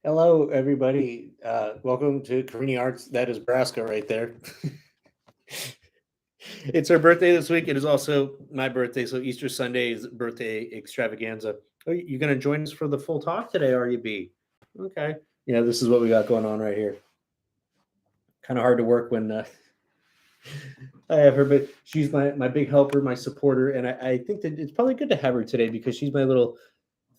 Hello, everybody. Welcome to Carini Arts. That is Braska right there. It's her birthday this week. It is also my birthday. So Easter Sunday is birthday extravaganza. Oh, you're going to join us for the full talk today, are you, B? Okay. Yeah, this is what we got going on right here. Kind of hard to work when I have her, but she's my big helper, my supporter. And I think that it's probably good to have her today because she's my little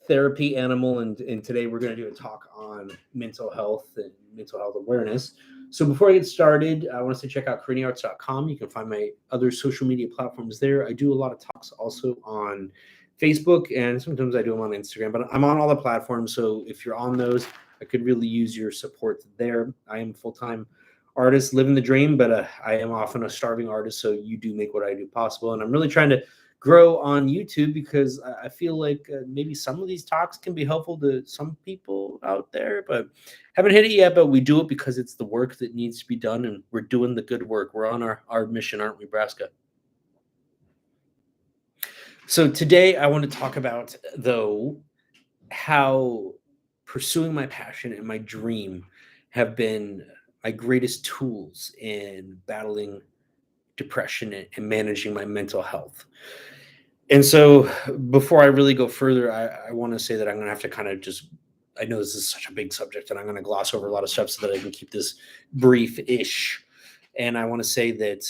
therapy animal, and today we're going to do a talk on mental health and mental health awareness. So before I get started, I want to say check out CariniArts.com. You can find my other social media platforms there. I do a lot of talks also on Facebook, and sometimes I do them on Instagram, but I'm on all the platforms. So if you're on those, I could really use your support there. I am a full-time artist living the dream, but I am often a starving artist. So you do make what I do possible. And I'm really trying to grow on YouTube because I feel like maybe some of these talks can be helpful to some people out there, but haven't hit it yet. But we do it because it's the work that needs to be done, and we're doing the good work. We're on our mission, aren't we, Braska? So today I want to talk about, though, how pursuing my passion and my dream have been my greatest tools in battling depression and managing my mental health. And so before I really go further, I want to say that I'm going to have to kind of just, I know this is such a big subject and I'm going to gloss over a lot of stuff so that I can keep this brief ish. And I want to say that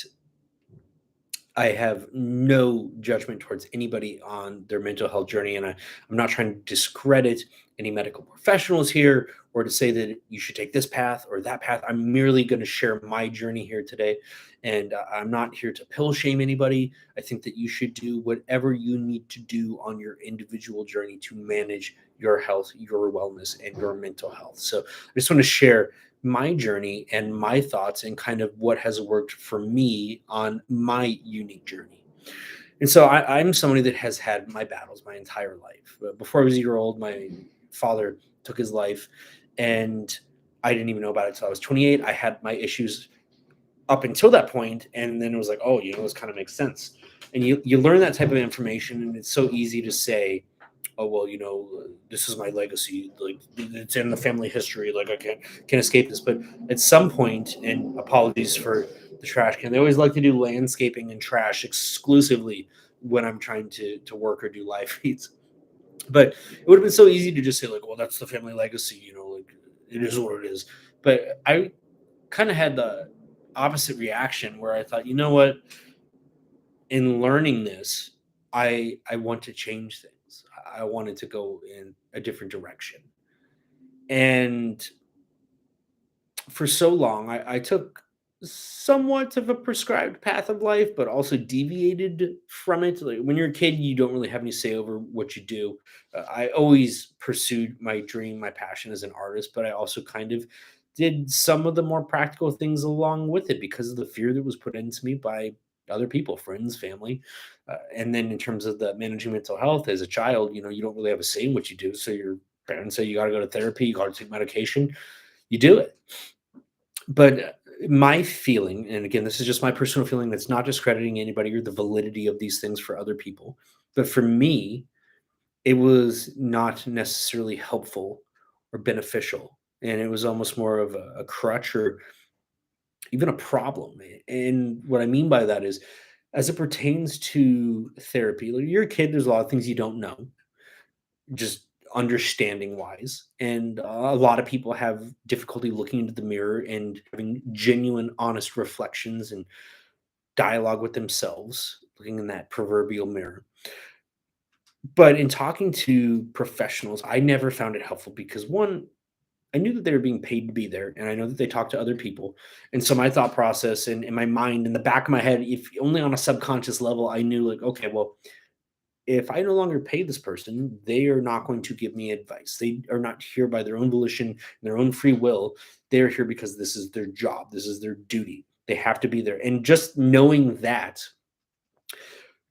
I have no judgment towards anybody on their mental health journey. And I'm not trying to discredit any medical professionals here or to say that you should take this path or that path. I'm merely going to share my journey here today. And I'm not here to pill shame anybody. I think that you should do whatever you need to do on your individual journey to manage your health, your wellness, and your mental health. So I just want to share my journey and my thoughts and kind of what has worked for me on my unique journey. And so I'm somebody that has had my battles my entire life. Before I was a year old, my father took his life, and I didn't even know about it until I was 28. I had my issues up until that point, and then it was like, oh, this kind of makes sense. And you learn that type of information, and it's so easy to say, oh well, this is my legacy, like it's in the family history, like I can't escape this. But at some point, and apologies for the trash can, they always like to do landscaping and trash exclusively when I'm trying to work or do live feeds. But it would have been so easy to just say like, well, that's the family legacy, like it is what it is. But I kind of had the opposite reaction where I thought, you know what, in learning this, I want to change things. I wanted to go in a different direction. And for so long, I took somewhat of a prescribed path of life, but also deviated from it. Like when you're a kid, you don't really have any say over what you do. I always pursued my dream, my passion as an artist, but I also kind of did some of the more practical things along with it because of the fear that was put into me by other people, friends, family. And then in terms of the managing mental health as a child, you don't really have a say in what you do. So your parents say you got to go to therapy, you got to take medication, you do it. But my feeling, and again, this is just my personal feeling, that's not discrediting anybody or the validity of these things for other people. But for me, it was not necessarily helpful or beneficial. And it was almost more of a crutch or even a problem. And what I mean by that is, as it pertains to therapy, like you're a kid, there's a lot of things you don't know, just understanding wise. And a lot of people have difficulty looking into the mirror and having genuine, honest reflections and dialogue with themselves, looking in that proverbial mirror. But in talking to professionals, I never found it helpful because one, I knew that they were being paid to be there, and I know that they talk to other people. And so my thought process and in my mind, in the back of my head, if only on a subconscious level, I knew like, okay, well, if I no longer pay this person, they are not going to give me advice. They are not here by their own volition, their own free will. They're here because this is their job, this is their duty. They have to be there. And just knowing that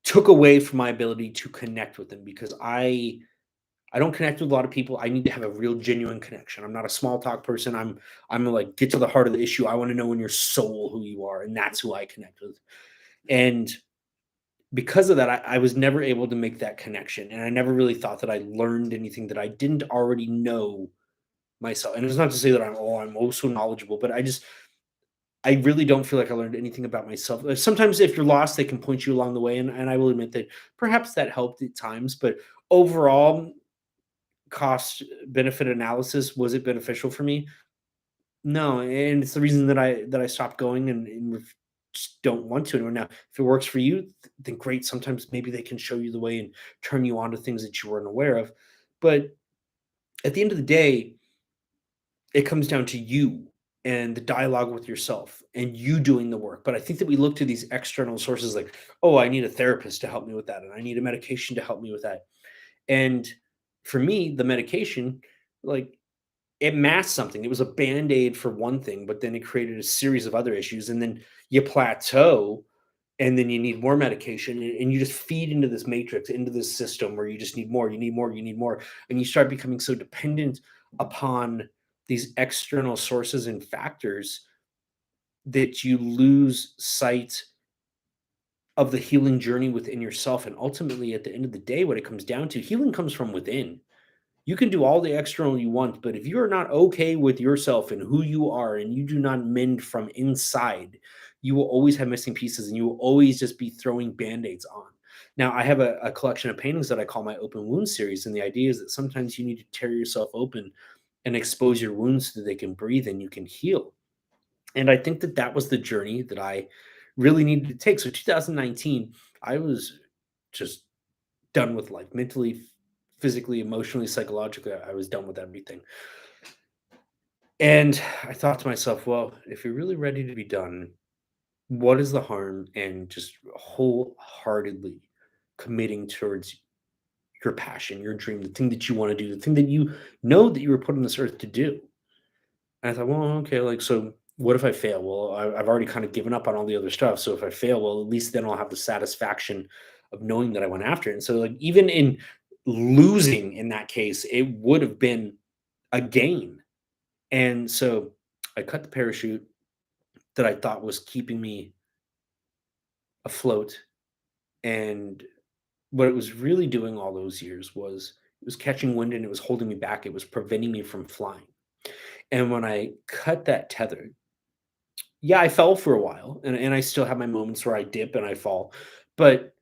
took away from my ability to connect with them because I don't connect with a lot of people. I need to have a real genuine connection. I'm not a small talk person. I'm like get to the heart of the issue. I want to know in your soul who you are, and that's who I connect with. And because of that, I was never able to make that connection. And I never really thought that I learned anything that I didn't already know myself. And it's not to say that I'm also knowledgeable, but I really don't feel like I learned anything about myself. Sometimes if you're lost, they can point you along the way, and I will admit that perhaps that helped at times, but overall, cost benefit analysis, was it beneficial for me? No, and it's the reason that I stopped going and just don't want to anymore. Now, if it works for you, then great. Sometimes maybe they can show you the way and turn you on to things that you weren't aware of. But at the end of the day, it comes down to you and the dialogue with yourself and you doing the work. But I think that we look to these external sources like, oh, I need a therapist to help me with that, and I need a medication to help me with that. And for me, the medication, like, it masked something. It was a band-aid for one thing, but then it created a series of other issues, and then you plateau, and then you need more medication, and you just feed into this matrix, into this system where you just need more, you need more, you need more, and you start becoming so dependent upon these external sources and factors that you lose sight of the healing journey within yourself. And ultimately, at the end of the day, what it comes down to, healing comes from within. You can do all the external you want, but if you are not okay with yourself and who you are, and you do not mend from inside, you will always have missing pieces, and you will always just be throwing band-aids on. Now, I have a collection of paintings that I call my open wound series. And the idea is that sometimes you need to tear yourself open and expose your wounds so that they can breathe and you can heal. And I think that that was the journey that I really needed to take. So 2019, I was just done with life mentally, physically, emotionally, psychologically. I was done with everything. And I thought to myself, well, if you're really ready to be done, what is the harm in just wholeheartedly committing towards your passion, your dream, the thing that you want to do, the thing that you know that you were put on this earth to do? And I thought, well, okay, like, so what if I fail? Well, I've already kind of given up on all the other stuff. So if I fail, well, at least then I'll have the satisfaction of knowing that I went after it. And so, like, even in losing in that case, it would have been a gain. And so I cut the parachute that I thought was keeping me afloat. And what it was really doing all those years was it was catching wind and it was holding me back. It was preventing me from flying. And when I cut that tether, yeah, I fell for a while, and I still have my moments where I dip and I fall, but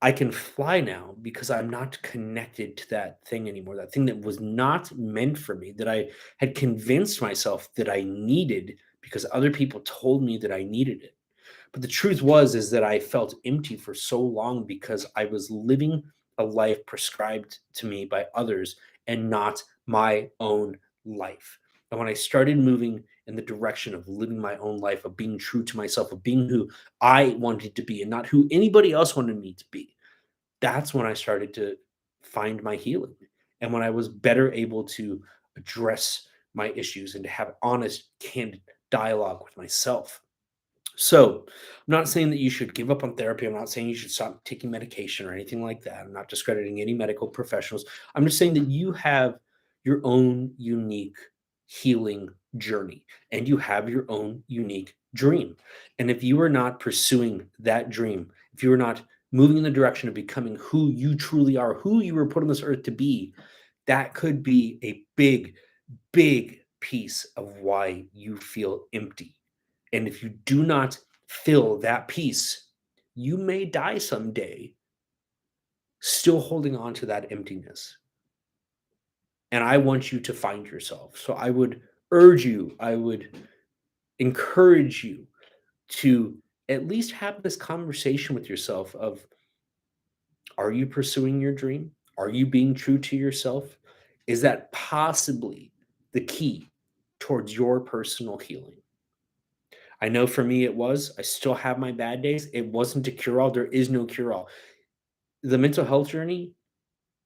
I can fly now because I'm not connected to that thing anymore, that thing that was not meant for me, that I had convinced myself that I needed because other people told me that I needed it. But the truth was is that I felt empty for so long because I was living a life prescribed to me by others and not my own life. And when I started moving in the direction of living my own life, of being true to myself, of being who I wanted to be and not who anybody else wanted me to be, that's when I started to find my healing. And when I was better able to address my issues and to have honest, candid dialogue with myself. So, I'm not saying that you should give up on therapy. I'm not saying you should stop taking medication or anything like that. I'm not discrediting any medical professionals. I'm just saying that you have your own unique healing journey and you have your own unique dream. And if you are not pursuing that dream, if you are not moving in the direction of becoming who you truly are, who you were put on this earth to be, that could be a big, big piece of why you feel empty. And if you do not fill that piece, you may die someday still holding on to that emptiness. And I want you to find yourself. So I would urge you, I would encourage you to at least have this conversation with yourself of, are you pursuing your dream? Are you being true to yourself? Is that possibly the key towards your personal healing? I know for me it was. I still have my bad days. It wasn't a cure all. There is no cure all. The mental health journey,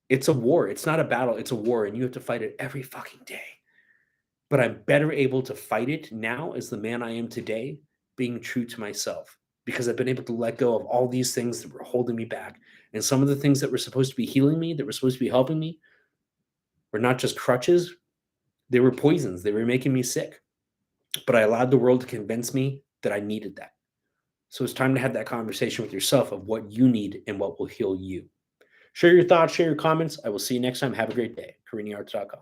it's a war. It's not a battle. It's a war, and you have to fight it every fucking day. But I'm better able to fight it now as the man I am today, being true to myself, because I've been able to let go of all these things that were holding me back. And some of the things that were supposed to be healing me, that were supposed to be helping me, were not just crutches, they were poisons. They were making me sick. But I allowed the world to convince me that I needed that. So it's time to have that conversation with yourself of what you need and what will heal you. Share your thoughts, share your comments. I will see you next time. Have a great day. CariniArts.com.